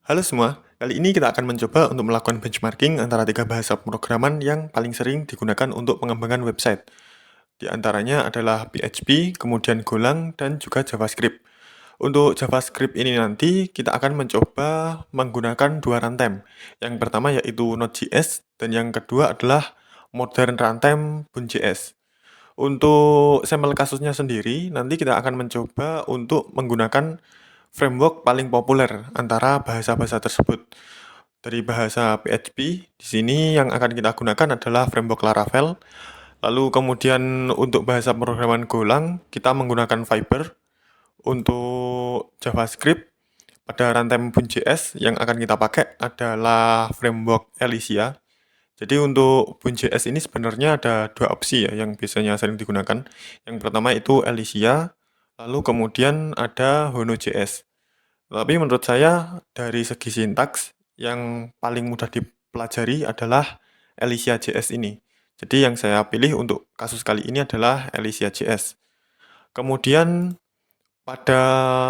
Halo semua, kali ini kita akan mencoba untuk melakukan benchmarking antara tiga bahasa pemrograman yang paling sering digunakan untuk pengembangan website. Di antaranya adalah PHP, kemudian Golang, dan juga JavaScript. Untuk JavaScript ini nanti kita akan mencoba menggunakan dua runtime. Yang pertama yaitu Node.js, dan yang kedua adalah Modern Runtime Boon.js. Untuk sampel kasusnya sendiri, nanti kita akan mencoba untuk menggunakan framework paling populer antara bahasa-bahasa tersebut. Dari bahasa PHP, di sini yang akan kita gunakan adalah framework Laravel. Lalu kemudian untuk bahasa pemrograman Golang, kita menggunakan Fiber. Untuk JavaScript, pada runtime Boon.js yang akan kita pakai adalah framework Elysia. Jadi untuk Boon.js ini sebenarnya ada dua opsi ya yang biasanya sering digunakan. Yang pertama itu Elysia, lalu kemudian ada Hono.js. Tapi menurut saya dari segi sintaks yang paling mudah dipelajari adalah Elysia.js ini. Jadi yang saya pilih untuk kasus kali ini adalah Elysia.js. Kemudian pada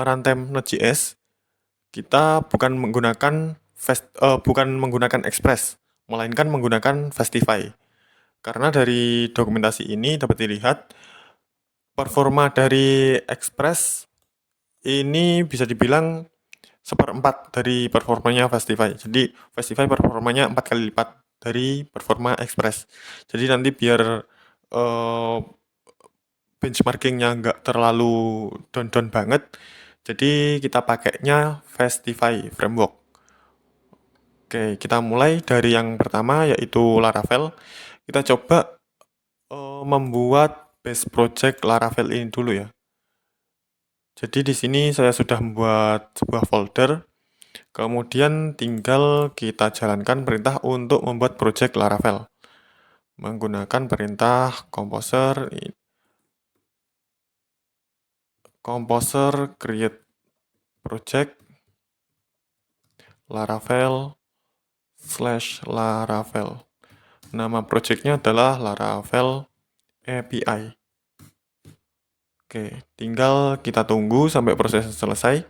runtime Node.js kita bukan menggunakan Express, melainkan menggunakan Fastify. Karena dari dokumentasi ini dapat dilihat performa dari Express ini bisa dibilang seperempat dari performanya Fastify. Jadi Fastify performanya 4 kali lipat dari performa Express. Jadi nanti biar eh, benchmarkingnya nggak terlalu down-down banget, jadi kita pakainya Fastify Framework. Oke, kita mulai dari yang pertama yaitu Laravel. Kita coba membuat base project Laravel ini dulu ya. Jadi di sini saya sudah membuat sebuah folder, kemudian tinggal kita jalankan perintah untuk membuat project Laravel. Menggunakan perintah composer create project Laravel /Laravel. Nama projectnya adalah Laravel API. Oke, tinggal kita tunggu sampai proses selesai.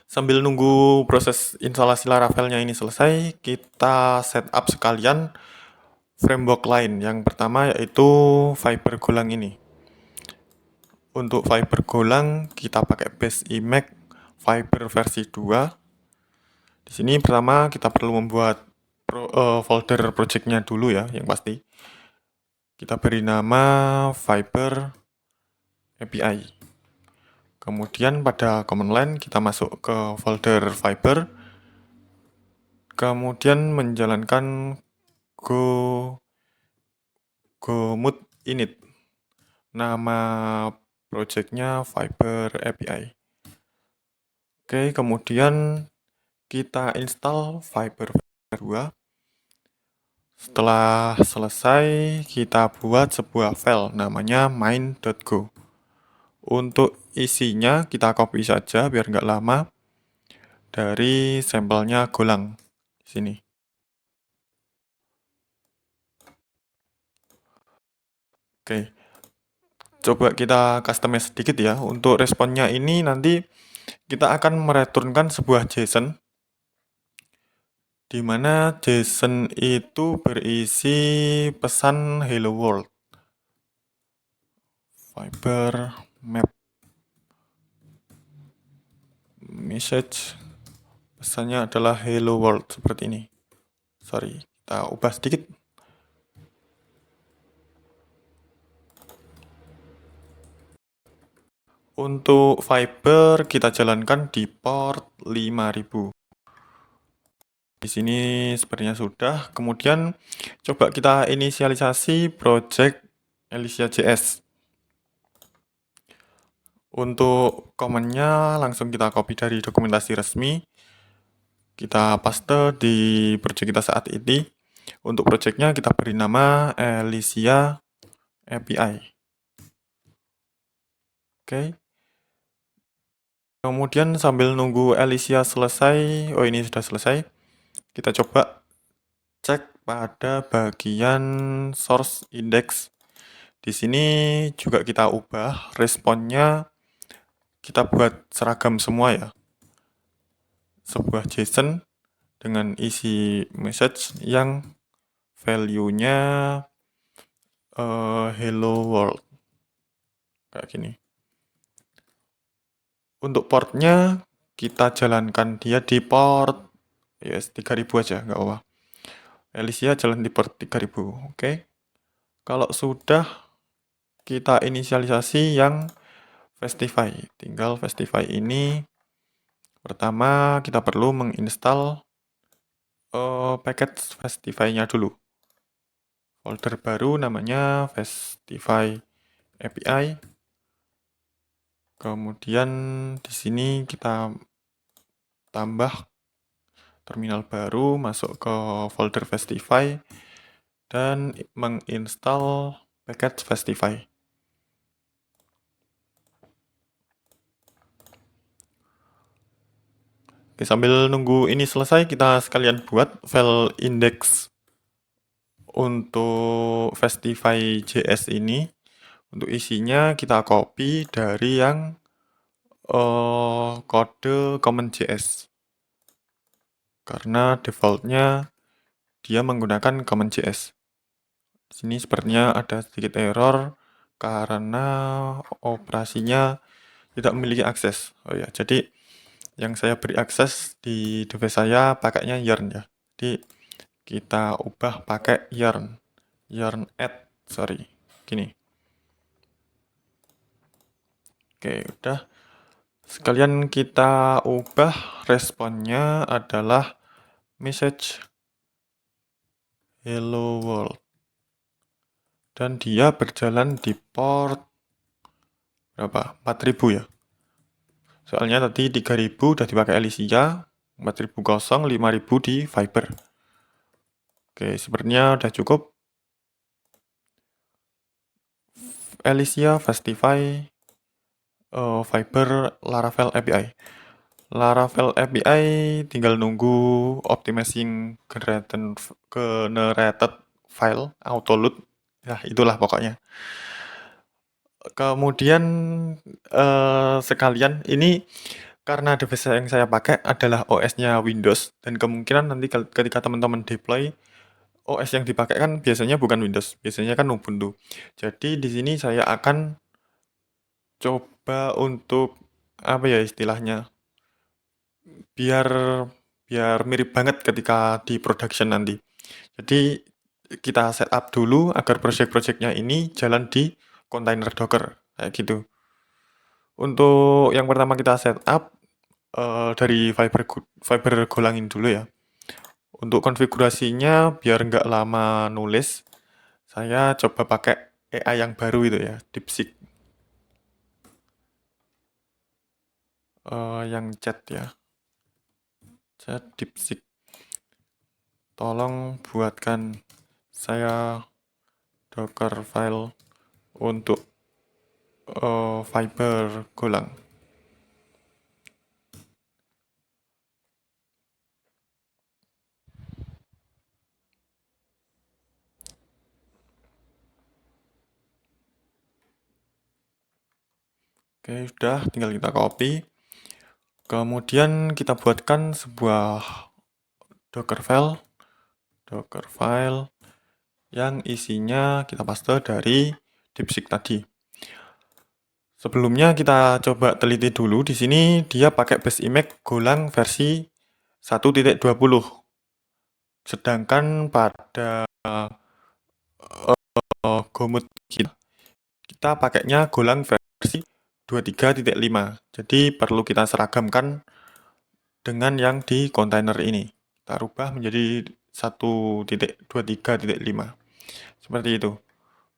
Sambil nunggu proses instalasi Laravelnya ini selesai, kita setup sekalian framework lain. Yang pertama yaitu Fiber Golang ini. Untuk Fiber Golang kita pakai base Emacs Fiber versi 2. Di sini pertama kita perlu membuat folder projectnya dulu ya, yang pasti. Kita beri nama Fiber API. Kemudian pada command line kita masuk ke folder Fiber. Kemudian menjalankan gomut init. Nama projectnya Fiber API. Oke, kemudian kita install Fiber 2. Setelah selesai, kita buat sebuah file namanya main.go. Untuk isinya kita copy saja biar nggak lama dari sampelnya Golang di sini. Oke, coba kita customize sedikit ya. Untuk responnya ini nanti kita akan mereturnkan sebuah JSON, di mana JSON itu berisi pesan Hello World. Fiber map message, pesannya adalah Hello World seperti ini. Sorry, kita ubah sedikit. Untuk Fiber kita jalankan di port 5000. Di sini sepertinya sudah. Kemudian coba kita inisialisasi project Elysia.js. Untuk command-nya langsung kita copy dari dokumentasi resmi. Kita paste di project kita saat ini. Untuk project-nya kita beri nama Elysia API. Oke. Kemudian sambil nunggu Elysia selesai, oh ini sudah selesai. Kita coba cek pada bagian source index. Di sini juga kita ubah responnya, kita buat seragam semua ya. sebuah JSON dengan isi message yang value-nya hello world kayak gini. Untuk portnya kita jalankan dia di port yes 3000 aja, nggak apa-apa. Alicia jalan di port 3000, oke. Kalau sudah, kita inisialisasi yang Festify. Tinggal Festify ini pertama kita perlu menginstal package Festify-nya dulu. Folder baru namanya Festify API. Kemudian di sini kita tambah terminal baru, masuk ke folder Festify dan menginstal package Festify. Oke, sambil nunggu ini selesai, kita sekalian buat file index untuk Festify JS ini. Untuk isinya kita copy dari yang kode CommonJS. Karena defaultnya dia menggunakan CommonJS. Di sini sepertinya ada sedikit error karena operasinya tidak memiliki akses. Oh ya, jadi yang saya beri akses di device saya pakainya yarn ya. Jadi kita ubah pakai yarn add, sorry, gini. Oke, udah. Sekalian kita ubah responnya adalah message hello world. Dan dia berjalan di port berapa? 4000 ya. Soalnya tadi 3000 udah dipakai Alicia, 4000 kosong, 5000 di Viber. Oke, sepertinya udah cukup. Alicia, Festify, Viber, Laravel API. Laravel API tinggal nunggu optimizing generated file, autoload. Ya, itulah pokoknya. Kemudian sekalian ini karena device yang saya pakai adalah OS-nya Windows dan kemungkinan nanti ketika teman-teman deploy OS yang dipakai kan biasanya bukan Windows, biasanya kan Ubuntu. Jadi di sini saya akan coba untuk apa ya istilahnya biar mirip banget ketika di production nanti. Jadi kita setup dulu agar project-projectnya ini jalan di kontainer Docker kayak gitu. Untuk yang pertama kita setup dari Viber golangin dulu ya. Untuk konfigurasinya biar nggak lama nulis, saya coba pakai AI yang baru itu ya, DeepSeek. Yang chat ya, chat DeepSeek. Tolong buatkan saya Docker file untuk Viber Golang. Oke, sudah tinggal kita copy. Kemudian kita buatkan sebuah Docker file yang isinya kita paste dari DeepSeek tadi. Sebelumnya kita coba teliti dulu. Di sini dia pakai base image Golang versi 1.20. Sedangkan pada Gomut kita pakainya Golang versi 23.5. Jadi perlu kita seragamkan dengan yang di kontainer ini. Kita rubah menjadi 1.23.5. Seperti itu.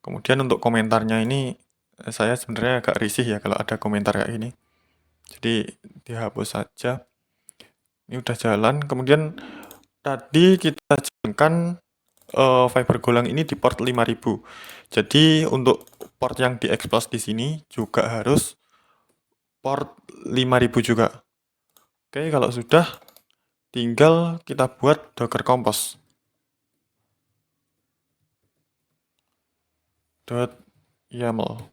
Kemudian untuk komentarnya ini saya sebenarnya agak risih ya kalau ada komentar kayak gini. Jadi dihapus saja. Ini udah jalan. Kemudian tadi kita jalankan Viber Golang ini di port 5000. Jadi untuk port yang diekspos di sini juga harus port 5000 juga. Oke, kalau sudah tinggal kita buat Docker Compose. .yaml.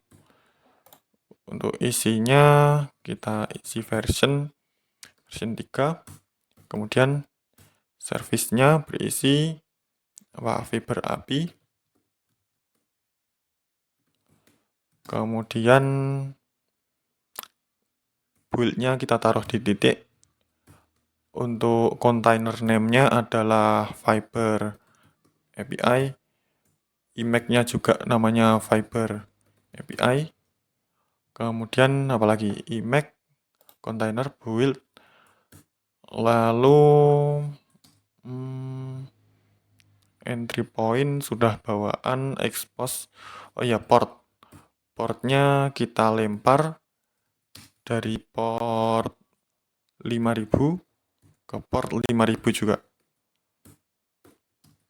Untuk isinya kita isi version 3. Kemudian servisnya berisi fiber API. Kemudian build-nya kita taruh di titik. Untuk container name-nya adalah Fiber API. Image-nya juga namanya Fiber API. Kemudian apalagi image, container, build. Lalu entry point sudah bawaan, expose. Oh ya, portnya kita lempar dari port 5000 ke port 5000 juga.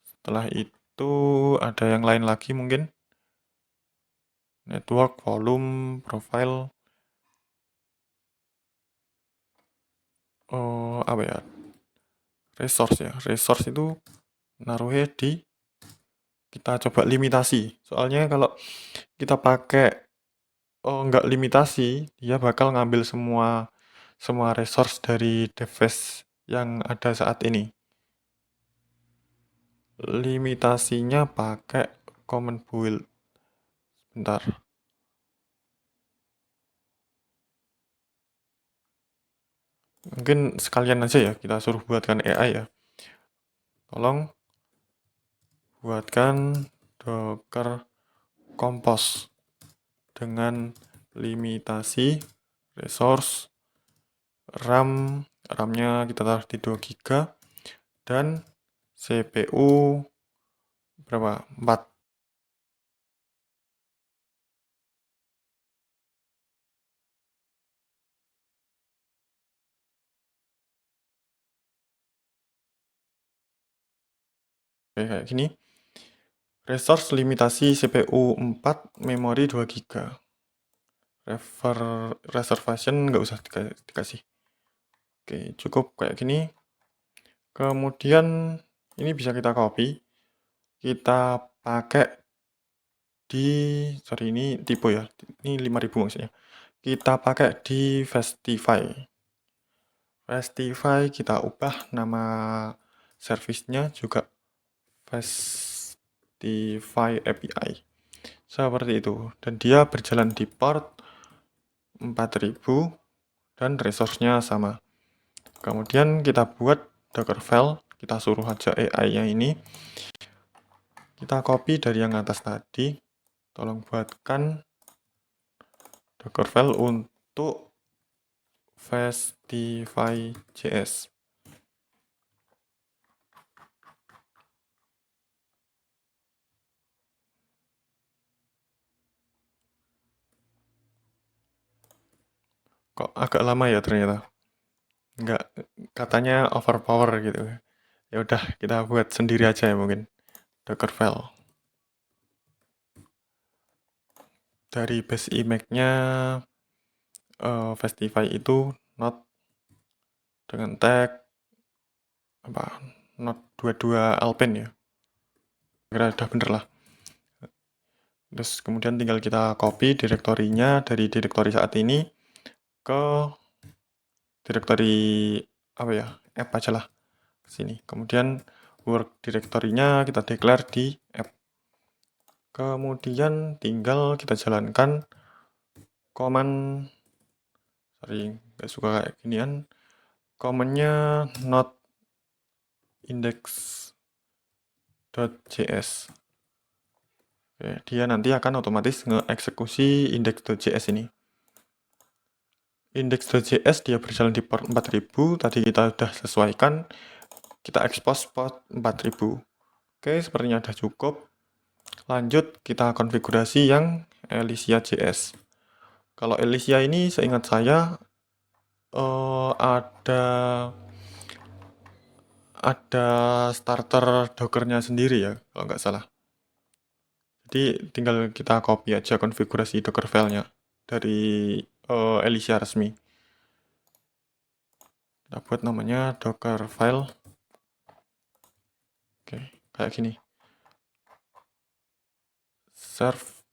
Setelah itu ada yang lain lagi mungkin. Network, volume, profile. Apa ya? Resource ya. Resource itu naruhnya di kita coba limitasi. Soalnya kalau kita pakai nggak limitasi, dia bakal ngambil semua resource dari device yang ada saat ini. Limitasinya pakai common build. Bentar. Mungkin sekalian aja ya kita suruh buatkan AI ya. Tolong buatkan Docker Compose dengan limitasi resource RAM-nya kita taruh di 2 GB dan CPU berapa? 4. Oke, kayak gini. Resource limitasi CPU 4, memori 2 GB. Reservation nggak usah dikasih. Oke, cukup kayak gini. Kemudian ini bisa kita copy. Kita pakai sorry ini tipe ya. Ini 5000 maksudnya. Kita pakai di Festify. Festify kita ubah nama servisnya juga Festify API. Seperti itu. Dan dia berjalan di port 4000 dan resource-nya sama. Kemudian kita buat Dockerfile, kita suruh aja AI-nya ini. Kita copy dari yang atas tadi. Tolong buatkan Dockerfile untuk Festify.js. Kok agak lama ya ternyata. Enggak, katanya overpower gitu. Ya udah, kita buat sendiri aja ya mungkin. Dockerfile. Dari base image-nya Festify itu not dengan tag not 22 Alpine ya. Kira udah bener lah. Terus kemudian tinggal kita copy direktorinya dari direktori saat ini ke direktori app aja lah sini. Kemudian work direktorinya kita declare di app. Kemudian tinggal kita jalankan command, nggak suka kayak ginian, commandnya not index.js. Oke, dia nanti akan otomatis ngeeksekusi index.js ini. Index.js dia berjalan di port 4000, tadi kita sudah sesuaikan, kita expose port 4000. Oke, sepertinya sudah cukup. Lanjut, kita konfigurasi yang Elysia.js. Kalau Elysia ini seingat saya ada starter Dockernya sendiri ya, kalau nggak salah. Jadi tinggal kita copy aja konfigurasi Docker filenya dari Elysia resmi. Kita buat namanya Docker file. Oke, kayak gini. Serve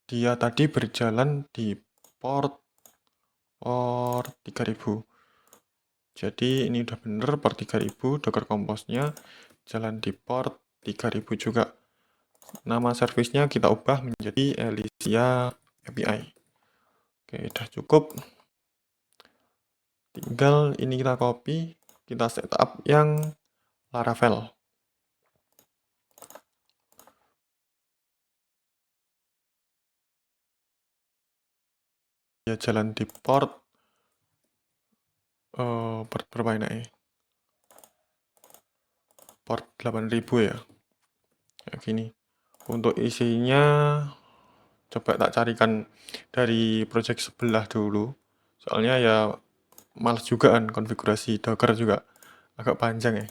dia tadi berjalan di port 3000. Jadi ini udah bener port 3000, Docker Compose-nya jalan di port 3000 juga. Nama servisnya kita ubah menjadi Elysia API. Oke, udah cukup. Tinggal ini kita copy, kita setup yang Laravel. Ya jalan di port berapa ini? Port 8000 ya. Kayak gini. Untuk isinya coba tak carikan dari project sebelah dulu. Soalnya ya males juga kan konfigurasi Docker juga agak panjang ya.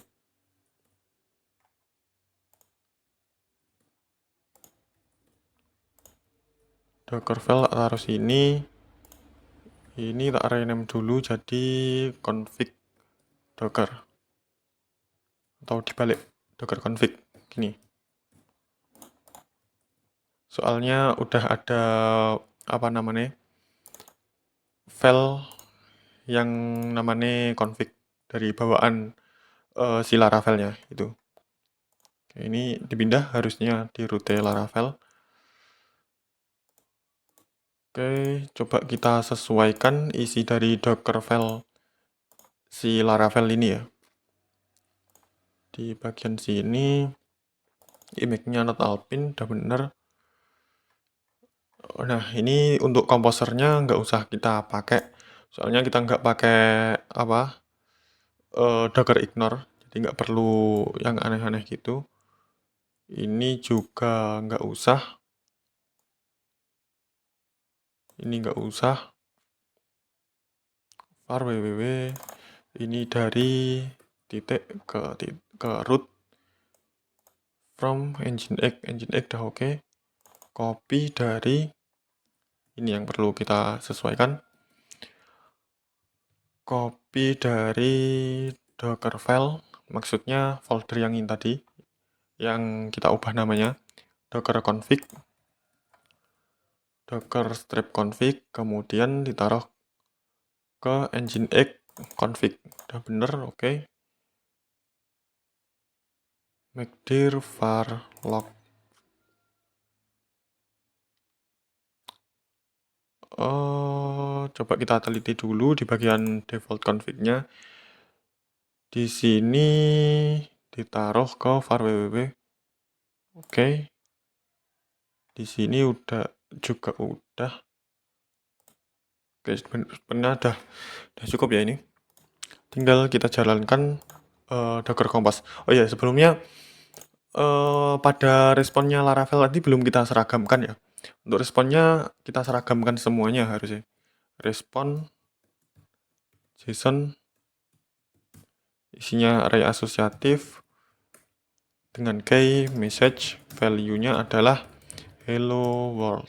Docker file tak taruh sini. Ini tak rename dulu jadi config Docker. Atau dibalik Docker config gini. Soalnya udah ada apa namanya? File yang namanya config dari bawaan si Laravel-nya itu. Oke, ini dipindah harusnya di root Laravel. Oke, coba kita sesuaikan isi dari Docker file si Laravel ini ya. Di bagian sini image-nya not alpin udah bener. Nah, ini untuk komposernya nggak usah kita pakai. Soalnya kita nggak pakai apa Docker ignore, jadi nggak perlu yang aneh-aneh gitu. Ini juga nggak usah. Ini nggak usah. Var www ini dari titik ke root from nginx udah oke. Copy dari ini yang perlu kita sesuaikan. Copy dari Docker file, maksudnya folder yang ini tadi, yang kita ubah namanya Docker config, Docker strip config, kemudian ditaruh ke nginx config. Udah bener, oke. Make var log. Coba kita teliti dulu di bagian default config-nya. Di sini ditaruh ke var www. Oke. Di sini udah juga udah. Oke, sebenarnya udah cukup ya ini. Tinggal kita jalankan Docker Compose. Oh ya, sebelumnya pada responnya Laravel tadi belum kita seragamkan ya. Untuk responnya kita seragamkan semuanya harusnya. Respon JSON isinya array asosiatif dengan key message value-nya adalah hello world.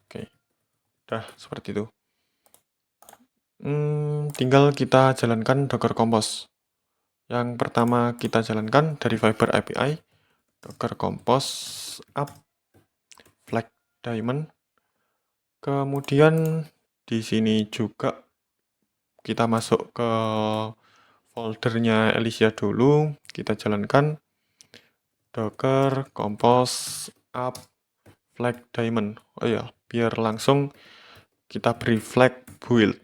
Oke, udah seperti itu. Tinggal kita jalankan Docker Compose. Yang pertama kita jalankan dari Fiber API, Docker Compose up flag daemon. Kemudian di sini juga kita masuk ke foldernya Elysia dulu, kita jalankan Docker Compose up flag daemon. Oh ya, biar langsung kita beri flag build.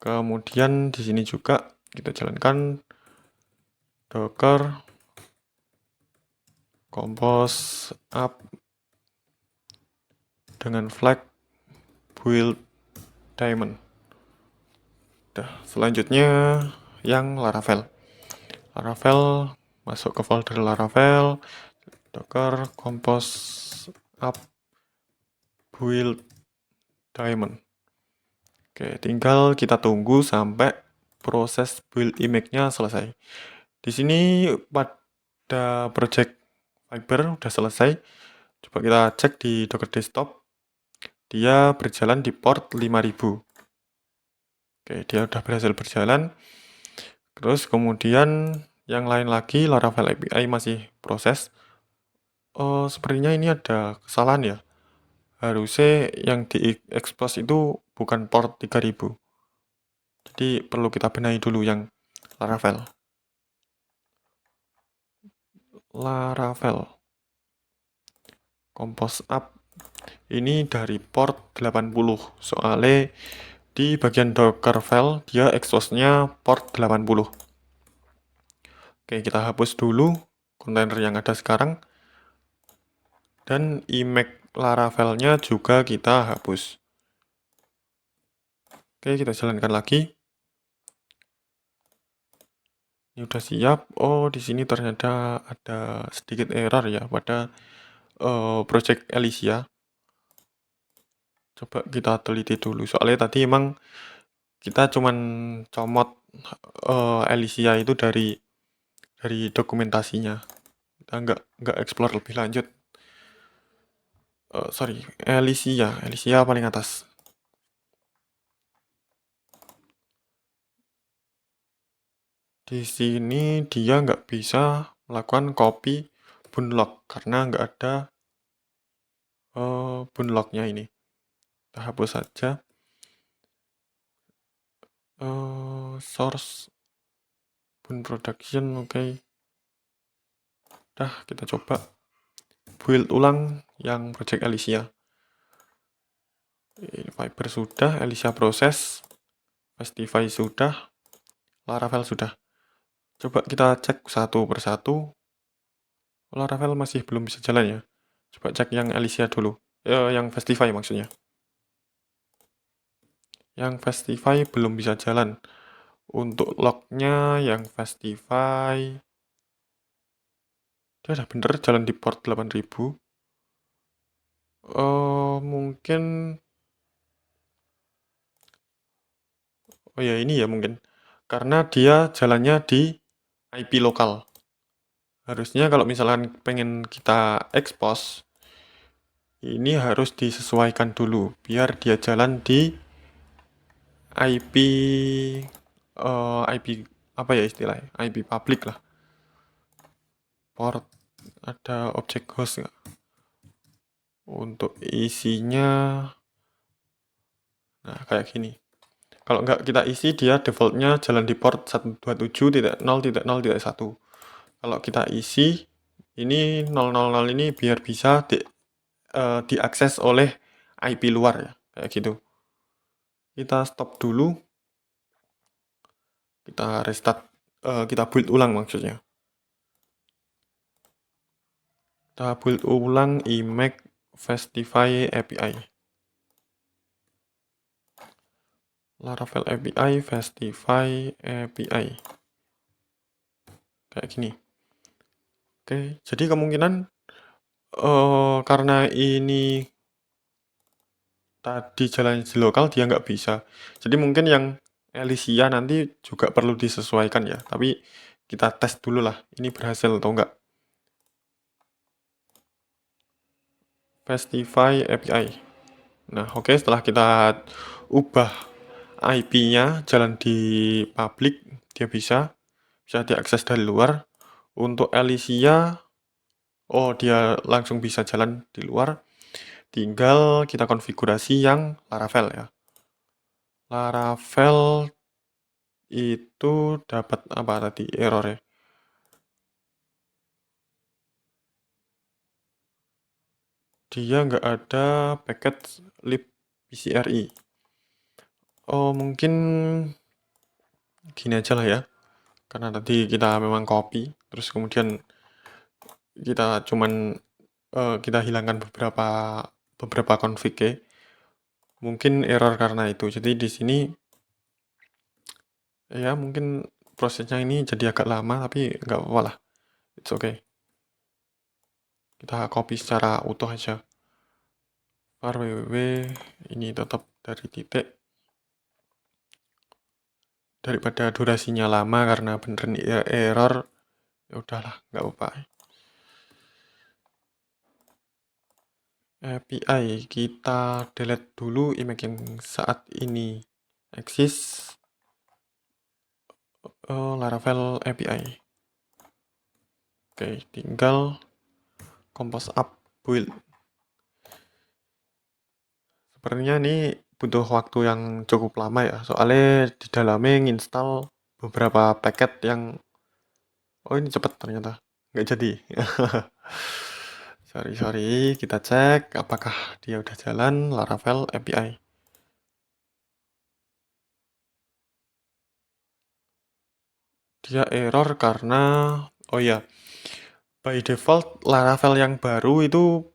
Kemudian di sini juga kita jalankan Docker Compose up dengan flag build daemon. Selanjutnya yang Laravel. Laravel masuk ke folder Laravel, Docker Compose up build daemon. Oke, tinggal kita tunggu sampai proses build image-nya selesai. Di sini pada project Fiber udah selesai. Coba kita cek di Docker Desktop. Dia berjalan di port 5000. Oke, dia udah berhasil berjalan. Terus kemudian yang lain lagi Laravel API masih proses. Sepertinya ini ada kesalahan ya. Harusnya yang di expose itu bukan port 3000. Jadi perlu kita benahi dulu yang Laravel. Compose App ini dari port 80. Soalnya di bagian Dockerfile dia expose-nya port 80. Oke, kita hapus dulu kontainer yang ada sekarang. Dan image Laravel-nya juga kita hapus. Oke, kita jalankan lagi. Ini udah siap. Oh, di sini ternyata ada sedikit error ya pada project Elysia. Coba kita teliti dulu. Soalnya tadi emang kita cuman comot Elysia itu dari dokumentasinya. Kita nggak explore lebih lanjut. Sorry, Elysia paling atas. Di sini dia nggak bisa melakukan copy bootlock karena nggak ada bootlocknya ini. Kita hapus saja. Source boot production, oke. Dah, kita coba build ulang yang project Elysia. Fiber sudah, Elysia proses, Festify sudah, Laravel sudah. Coba kita cek satu persatu. Laravel masih belum bisa jalan ya. Coba cek yang Elysia dulu. Yang Festify maksudnya. Yang Festify belum bisa jalan. Untuk lognya yang Festify dia udah bener jalan di port 8000. Mungkin oh ya ini ya mungkin karena dia jalannya di IP lokal. Harusnya kalau misalkan pengen kita expose ini harus disesuaikan dulu biar dia jalan di IP IP apa ya istilahnya? IP public lah. Port ada objek host nggak? Untuk isinya nah kayak gini. Kalau nggak kita isi dia defaultnya jalan di port 127.0.0.1. Kalau kita isi ini 000 ini biar bisa diakses oleh IP luar ya kayak gitu. Kita stop dulu, kita restart, kita build ulang maksudnya. Kita build ulang image Festify API. Laravel API, Festify API. Kayak gini. Oke, jadi kemungkinan karena ini tadi jalan di lokal dia nggak bisa. Jadi mungkin yang Elysia nanti juga perlu disesuaikan ya. Tapi kita tes dulu lah, ini berhasil atau enggak. Festify API. Nah, oke, setelah kita ubah IP-nya jalan di public, dia bisa diakses dari luar. Untuk Elysia, oh dia langsung bisa jalan di luar. Tinggal kita konfigurasi yang Laravel ya. Laravel itu dapat apa tadi error ya? Dia nggak ada paket libpcri. Oh mungkin gini aja lah ya. Karena tadi kita memang copy, terus kemudian kita cuman kita hilangkan beberapa config ya. Mungkin error karena itu. Jadi di sini ya mungkin prosesnya ini jadi agak lama tapi nggak apa-apa lah. It's okay. Kita copy secara utuh aja. var www ini tetap dari titik daripada durasinya lama karena beneran error ya udahlah nggak apa-apa. API kita delete dulu image yang saat ini eksis. Laravel API. Oke, tinggal compose app build. Sepertinya ini butuh waktu yang cukup lama ya, soalnya di dalamnya nginstal beberapa paket yang oh ini cepet ternyata, nggak jadi. Sorry, kita cek apakah dia udah jalan Laravel API. Dia error karena, oh ya, by default Laravel yang baru itu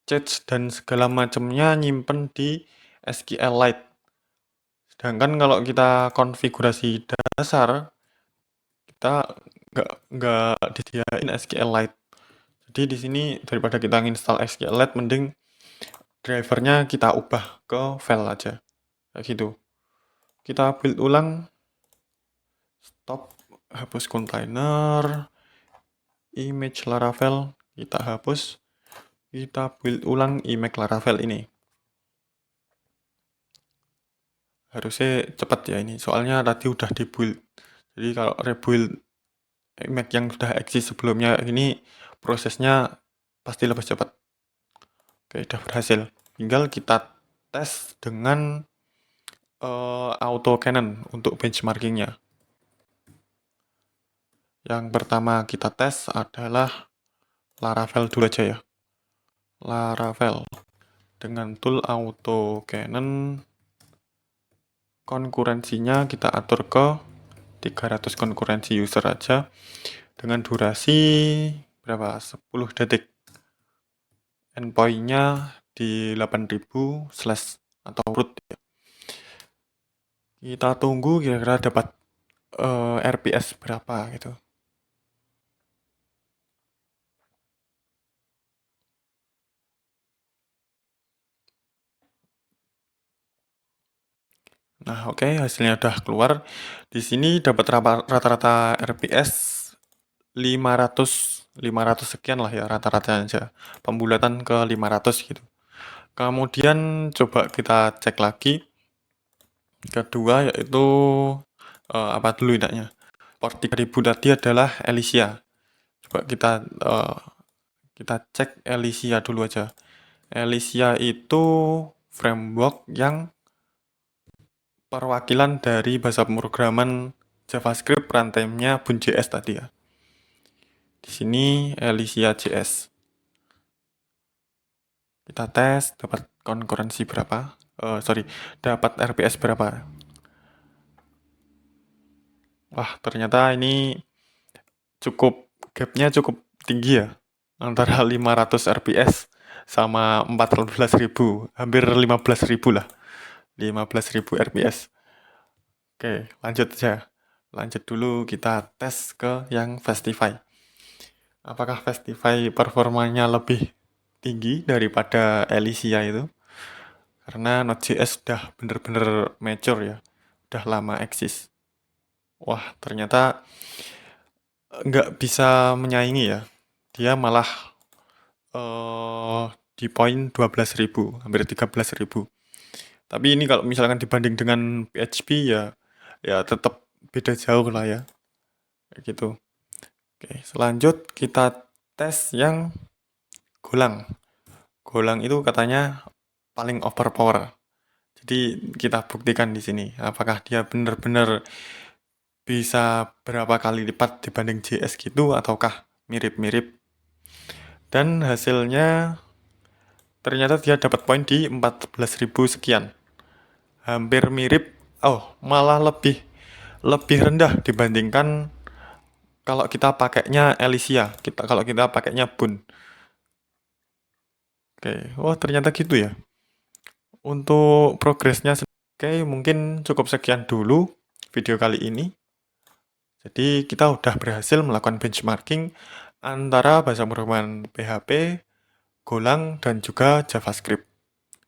cache dan segala macamnya nyimpen di SQLite. Sedangkan kalau kita konfigurasi dasar, kita nggak disediain SQLite. Jadi di sini daripada kita install SQLite, mending drivernya kita ubah ke file aja, kayak gitu. Kita build ulang, stop, hapus container, image Laravel, kita hapus, kita build ulang image Laravel ini. Harusnya cepat ya ini, soalnya tadi udah dibuild. Jadi kalau rebuild image yang sudah eksis sebelumnya ini prosesnya pasti lebih cepat. Oke, udah berhasil. Tinggal kita tes dengan auto cannon untuk benchmarkingnya. Yang pertama kita tes adalah Laravel dulu aja ya. Laravel dengan tool auto cannon, konkurensinya kita atur ke 300 konkurensi user aja dengan durasi berapa? 10 detik. Endpoint-nya di 8000 slash atau root ya. Kita tunggu kira-kira dapat RPS berapa gitu. Nah, oke, hasilnya udah keluar. Di sini dapat rata-rata RPS 500 sekian lah ya rata-rata aja. Pembulatan ke 500 gitu. Kemudian coba kita cek lagi. Kedua yaitu apa dulu enaknya? Port 3000 tadi adalah Elysia. Coba kita cek Elysia dulu aja. Elysia itu framework yang perwakilan dari bahasa pemrograman JavaScript runtime-nya Bun.js tadi ya. Di sini Elysia JS. Kita tes dapat konkurensi berapa? Dapat RPS berapa? Wah, ternyata ini gapnya cukup tinggi ya. Antara 500 RPS sama 14.000, hampir 15.000 lah. 15.000 RPS. Oke, lanjut aja. Lanjut dulu kita tes ke yang Fastify. Apakah Fastify performanya lebih tinggi daripada Elysia itu? Karena Node.js udah bener-bener mature ya. Udah lama eksis. Wah, ternyata nggak bisa menyaingi ya. Dia malah di poin 12.000, hampir 13.000. Tapi ini kalau misalkan dibanding dengan PHP ya tetap beda jauh lah ya. Kayak gitu. Oke, selanjut kita tes yang Golang. Golang itu katanya paling overpower. Jadi kita buktikan di sini apakah dia benar-benar bisa berapa kali lipat dibanding JS gitu ataukah mirip-mirip. Dan hasilnya ternyata dia dapat poin di 14.000 sekian. Hampir mirip, malah lebih rendah dibandingkan kalau kita pakainya Elysia, kalau kita pakainya Bun. Oke, ternyata gitu ya. Untuk progresnya, oke, mungkin cukup sekian dulu video kali ini. Jadi kita udah berhasil melakukan benchmarking antara bahasa pemrograman PHP, Golang, dan juga JavaScript.